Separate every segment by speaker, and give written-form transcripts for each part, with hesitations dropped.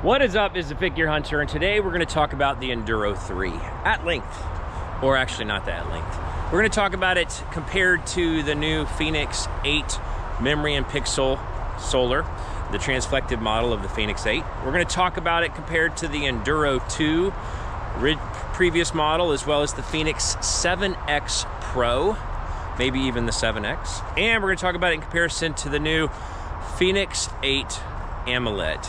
Speaker 1: What is up? Is the Figure Hunter, and today we're going to talk about the Enduro 3 at length, or actually not that at length. We're going to talk about it compared to the new Fenix 8 memory and pixel solar, the transflective model of the Fenix 8. We're going to talk about it compared to the Enduro 2 previous model, as well as the Fenix 7X Pro, maybe even the 7X. And we're going to talk about it in comparison to the new Fenix 8 AMOLED.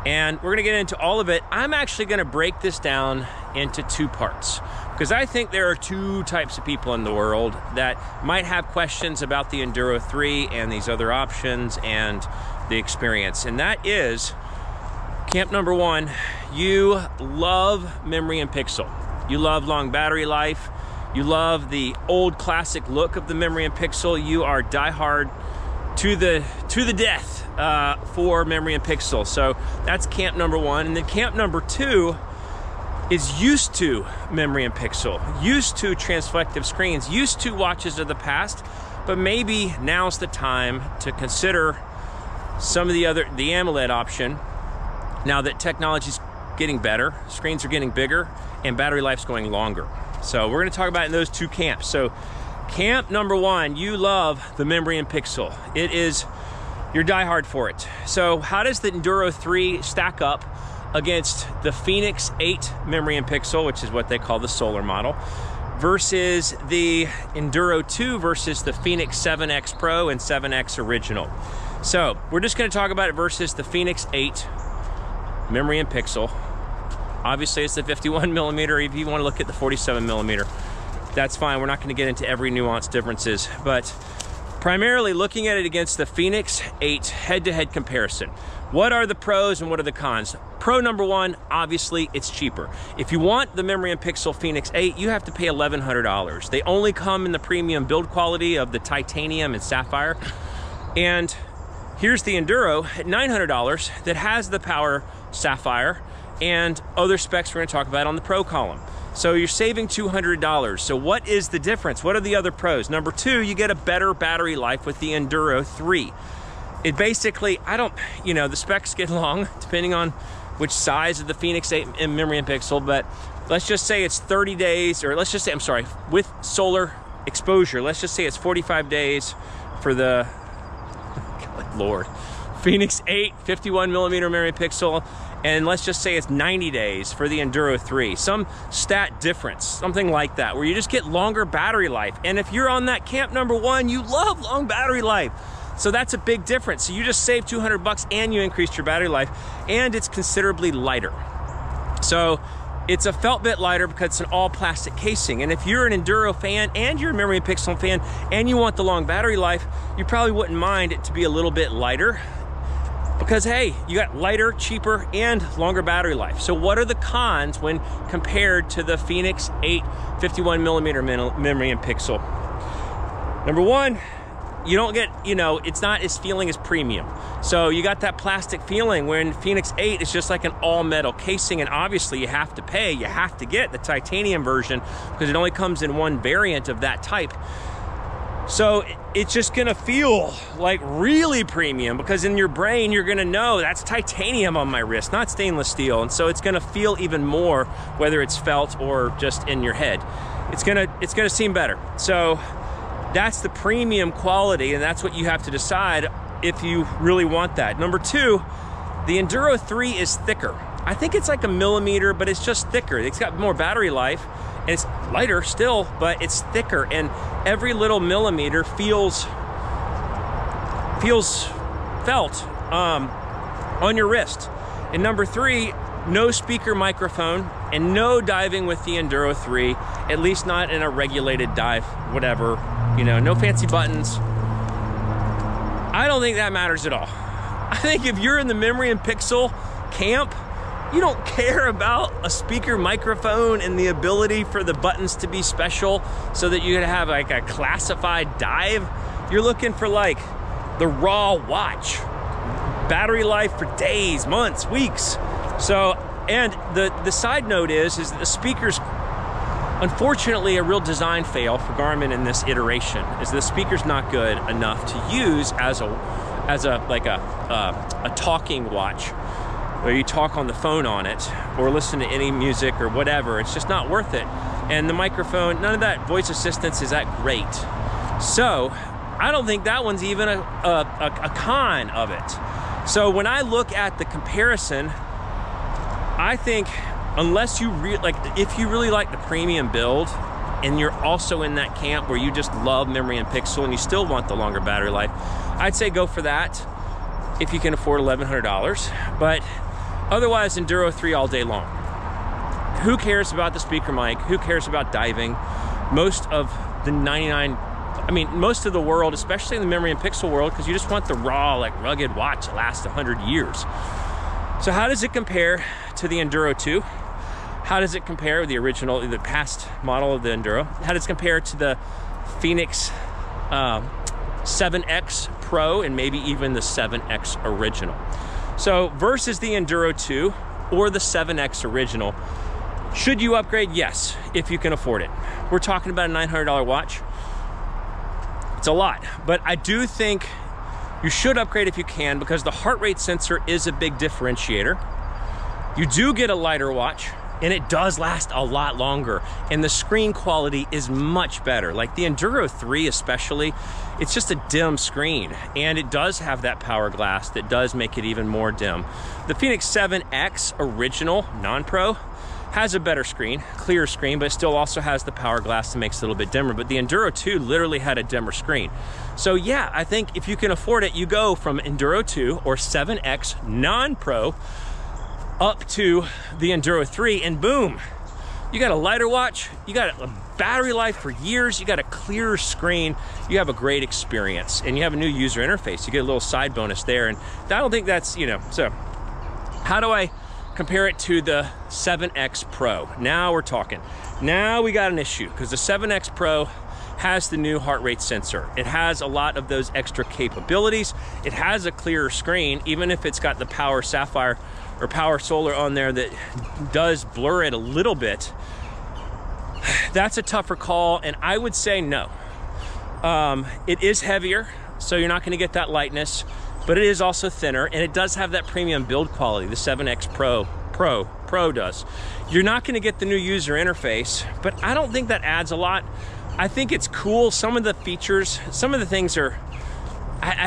Speaker 1: And we're gonna get into all of it. I'm actually gonna break this down into two parts, because I think there are two types of people in the world that might have questions about the Enduro 3 and these other options and the experience. And that is, camp number one, you love memory and pixel. You love long battery life. You love the old classic look of the memory and pixel. You are diehard to the death for memory and pixel. So that's camp number one. And then camp number two is used to memory and pixel, used to transflective screens, used to watches of the past, but maybe now's the time to consider some of the AMOLED option. Now that technology's getting better, screens are getting bigger, and battery life's going longer. So we're gonna talk about it in those two camps. So camp number one, you love the memory and pixel. You're diehard for it. So how does the Enduro 3 stack up against the Fenix 8 memory and pixel, which is what they call the solar model, versus the Enduro 2 versus the Fenix 7X Pro and 7X Original? So we're just gonna talk about it versus the Fenix 8 memory and pixel. Obviously it's the 51mm. If you wanna look at the 47mm, that's fine. We're not gonna get into every nuanced differences, but primarily looking at it against the Fenix 8 head-to-head comparison. What are the pros and what are the cons? Pro number one, obviously it's cheaper. If you want the memory and pixel Fenix 8, you have to pay $1,100. They only come in the premium build quality of the titanium and sapphire. And here's the Enduro at $900 that has the power sapphire and other specs we're gonna talk about on the pro column. So you're saving $200. So what is the difference? What are the other pros? Number two, you get a better battery life with the Enduro 3. It basically, the specs get long depending on which size of the Fenix 8 in memory and pixel, but let's just say it's 30 days, or let's just say, I'm sorry, with solar exposure, let's just say it's 45 days for the, good Lord, Fenix 8 51mm memory and pixel, and let's just say it's 90 days for the Enduro 3. Some stat difference, something like that, where you just get longer battery life. And if you're on that camp number one, you love long battery life. So that's a big difference. So you just saved $200 and you increased your battery life, and it's considerably lighter. So it's a felt bit lighter because it's an all plastic casing. And if you're an Enduro fan and you're a memory and pixel fan and you want the long battery life, you probably wouldn't mind it to be a little bit lighter, because hey, you got lighter, cheaper, and longer battery life. So what are the cons when compared to the Fenix 8 51mm memory and pixel? Number one, you don't get, it's not as feeling as premium. So you got that plastic feeling when Fenix 8 is just like an all metal casing, and obviously you have to pay, you have to get the titanium version because it only comes in one variant of that type. So it's just gonna feel like really premium, because in your brain you're gonna know that's titanium on my wrist, not stainless steel. And so it's gonna feel even more, whether it's felt or just in your head. It's gonna seem better. So that's the premium quality, and that's what you have to decide if you really want that. Number two, the Enduro 3 is thicker. I think it's like a millimeter, but it's just thicker. It's got more battery life, and it's lighter still, but it's thicker, and every little millimeter feels felt on your wrist. And number three, no speaker microphone and no diving with the Enduro 3, at least not in a regulated dive, whatever, no fancy buttons. I don't think that matters at all. I think if you're in the memory and pixel camp, you don't care about a speaker microphone and the ability for the buttons to be special so that you can have like a classified dive. You're looking for like the raw watch, battery life for days, months, weeks. So, and the side note is that the speakers, unfortunately, a real design fail for Garmin in this iteration is the speaker's not good enough to use as a talking watch. or you talk on the phone on it, or listen to any music or whatever. It's just not worth it. And the microphone, none of that voice assistance is that great. So I don't think that one's even a con of it. So when I look at the comparison, I think unless you if you really like the premium build and you're also in that camp where you just love memory and pixel and you still want the longer battery life, I'd say go for that if you can afford $1,100. But otherwise, Enduro 3 all day long. Who cares about the speaker mic? Who cares about diving? Most of the most of the world, especially in the memory and pixel world, because you just want the raw, like rugged watch that lasts 100 years. So how does it compare to the Enduro 2? How does it compare with the original, the past model of the Enduro? How does it compare to the Fenix 7X Pro and maybe even the 7X Original? So versus the Enduro 2 or the 7X Original, should you upgrade? Yes, if you can afford it. We're talking about a $900 watch. It's a lot, but I do think you should upgrade if you can, because the heart rate sensor is a big differentiator. You do get a lighter watch, and it does last a lot longer, and the screen quality is much better. Like the Enduro 3 especially, it's just a dim screen, and it does have that power glass that does make it even more dim. The Fenix 7X Original Non-Pro has a better screen, clearer screen, but it still also has the power glass that makes it a little bit dimmer. But the Enduro 2 literally had a dimmer screen. So yeah, I think if you can afford it, you go from Enduro 2 or 7X Non-Pro up to the Enduro 3, and boom, you got a lighter watch, you got a battery life for years, you got a clearer screen, you have a great experience, and you have a new user interface. You get a little side bonus there, and I don't think that's, so how do I compare it to the 7X Pro? Now we're talking. Now we got an issue, because the 7X Pro has the new heart rate sensor. It has a lot of those extra capabilities. It has a clearer screen, even if it's got the Power Sapphire or Power Solar on there that does blur it a little bit. That's a tougher call, and I would say no. It is heavier, so you're not gonna get that lightness, but it is also thinner, and it does have that premium build quality, the 7X Pro does. You're not gonna get the new user interface, but I don't think that adds a lot. I think it's cool. Some of the features, some of the things are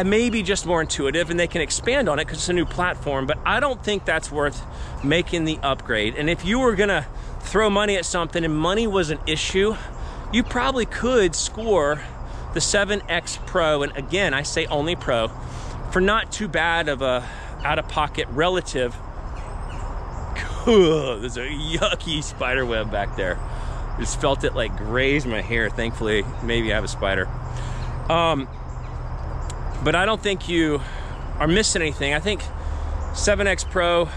Speaker 1: maybe just more intuitive, and they can expand on it because it's a new platform, but I don't think that's worth making the upgrade. And if you were gonna throw money at something and money was an issue, you probably could score the 7X Pro, and again, I say only Pro, for not too bad of a out-of-pocket relative. There's a yucky spider web back there. Just felt it like graze my hair. Thankfully, maybe I have a spider. But I don't think you are missing anything. I think 7X Pro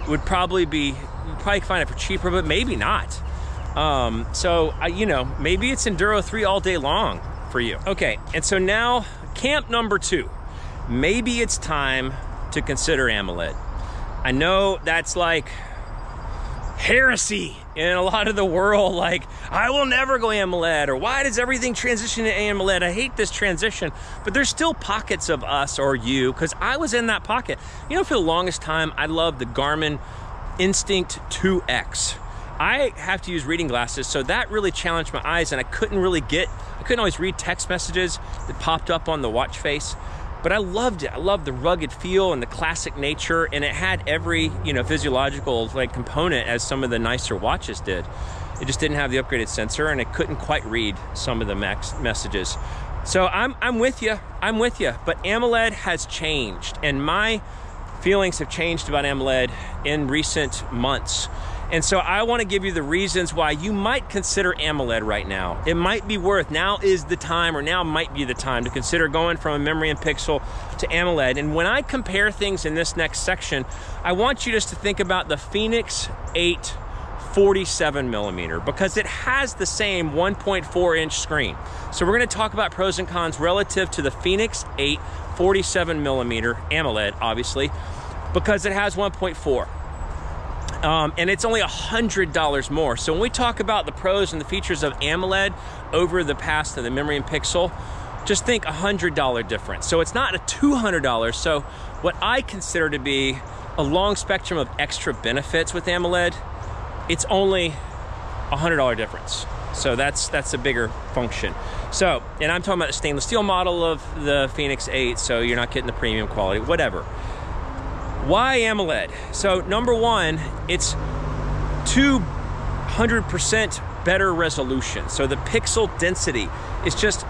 Speaker 1: would probably be, you'd probably find it for cheaper, but maybe not. So, maybe it's Enduro 3 all day long for you. Okay, and so now, camp number 2. Maybe it's time to consider AMOLED. I know that's like heresy in a lot of the world, like, I will never go AMOLED, or why does everything transition to AMOLED? I hate this transition. But there's still pockets of us, or you, because I was in that pocket. For the longest time, I loved the Garmin Instinct 2X. I have to use reading glasses, so that really challenged my eyes, and I couldn't always read text messages that popped up on the watch face. But I loved it. I loved the rugged feel and the classic nature, and it had every, physiological component as some of the nicer watches did. It just didn't have the upgraded sensor, and it couldn't quite read some of the messages. So I'm with you. But AMOLED has changed, and my feelings have changed about AMOLED in recent months. And so I want to give you the reasons why you might consider AMOLED right now. It might be worth, now is the time, or now might be the time to consider going from a memory and pixel to AMOLED. And when I compare things in this next section, I want you just to think about the Fenix 8 47mm, because it has the same 1.4-inch screen. So we're going to talk about pros and cons relative to the Fenix 8 47mm AMOLED, obviously, because it has 1.4. And it's only $100 more. So when we talk about the pros and the features of AMOLED over the past of the memory and pixel, just think $100 difference. So it's not a $200. So what I consider to be a long spectrum of extra benefits with AMOLED, it's only $100 difference. So that's a bigger function. So, and I'm talking about a stainless steel model of the Fenix 8, so you're not getting the premium quality, whatever. Why AMOLED? So number one, it's 200% better resolution. So the pixel density is just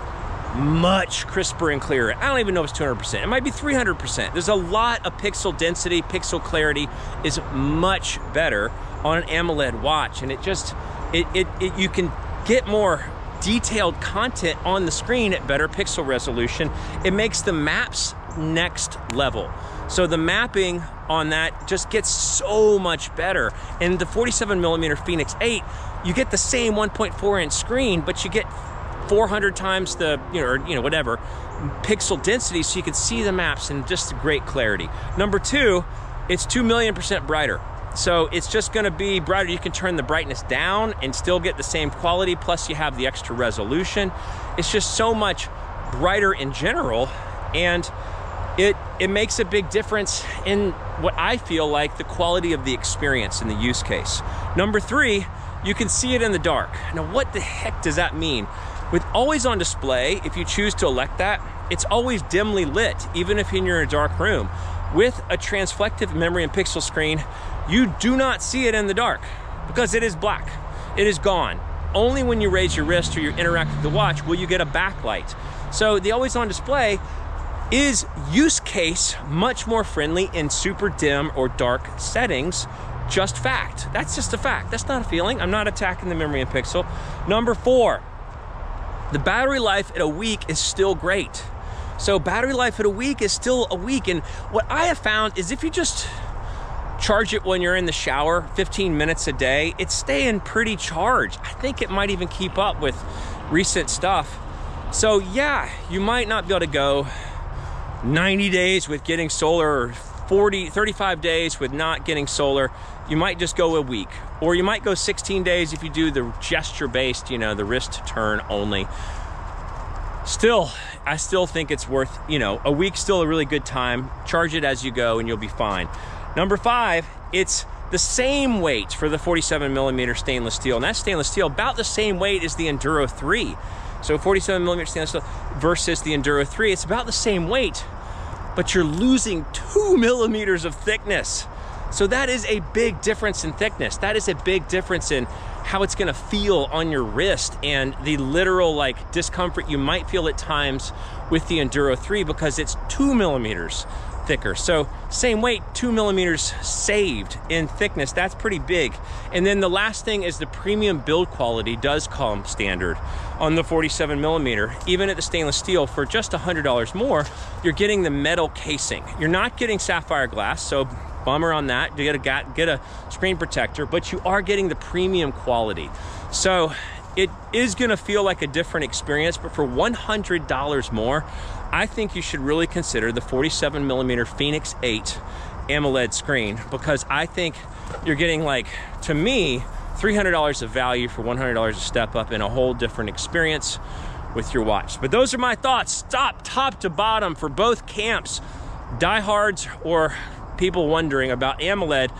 Speaker 1: much crisper and clearer. I don't even know if it's 200%. It might be 300%. There's a lot of pixel density, pixel clarity is much better on an AMOLED watch, and it just, you can get more detailed content on the screen at better pixel resolution. It makes the maps next level. So the mapping on that just gets so much better. And the 47mm Fenix 8, you get the same 1.4 inch screen, but you get 400 times the, whatever, pixel density, so you can see the maps in just great clarity. Number two, it's 2,000,000% brighter. So it's just gonna be brighter. You can turn the brightness down and still get the same quality, plus you have the extra resolution. It's just so much brighter in general, and it makes a big difference in what I feel like the quality of the experience in the use case. Number three, you can see it in the dark. Now, what the heck does that mean? With always on display, if you choose to elect that, it's always dimly lit, even if you're in a dark room. With a transflective memory and pixel screen, you do not see it in the dark because it is black. It is gone. Only when you raise your wrist or you interact with the watch will you get a backlight. So the always on display is use case much more friendly in super dim or dark settings. Just fact. That's just a fact. That's not a feeling. I'm not attacking the memory and pixel. Number four, the battery life at a week is still great. So battery life at a week is still a week. And what I have found is if you just charge it when you're in the shower 15 minutes a day, it's staying pretty charged. I think it might even keep up with recent stuff. So yeah, you might not be able to go 90 days with getting solar, or 35 days with not getting solar. You might just go a week, or you might go 16 days if you do the gesture-based, the wrist turn only. Still, I still think it's worth, a week's still a really good time. Charge it as you go and you'll be fine. Number five, it's the same weight for the 47mm stainless steel, and that stainless steel about the same weight as the Enduro 3. So 47mm stainless steel versus the Enduro 3, it's about the same weight, but you're losing 2 millimeters of thickness. So that is a big difference in thickness. That is a big difference in how it's gonna feel on your wrist and the literal discomfort you might feel at times with the Enduro 3 because it's 2 millimeters thicker. So same weight, 2 millimeters saved in thickness. That's pretty big. And then the last thing is the premium build quality does come standard on the 47mm. Even at the stainless steel, for just $100 more, you're getting the metal casing. You're not getting sapphire glass, so bummer on that. You get a screen protector, but you are getting the premium quality. So it is gonna feel like a different experience, but for $100 more, I think you should really consider the 47mm Fenix 8 AMOLED screen, because I think you're getting, to me, $300 of value for $100 a step up in a whole different experience with your watch. But those are my thoughts, top to bottom, for both camps, diehards or people wondering about AMOLED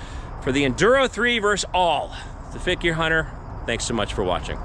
Speaker 1: for the Enduro 3 versus all. The Fit Gear Hunter, thanks so much for watching.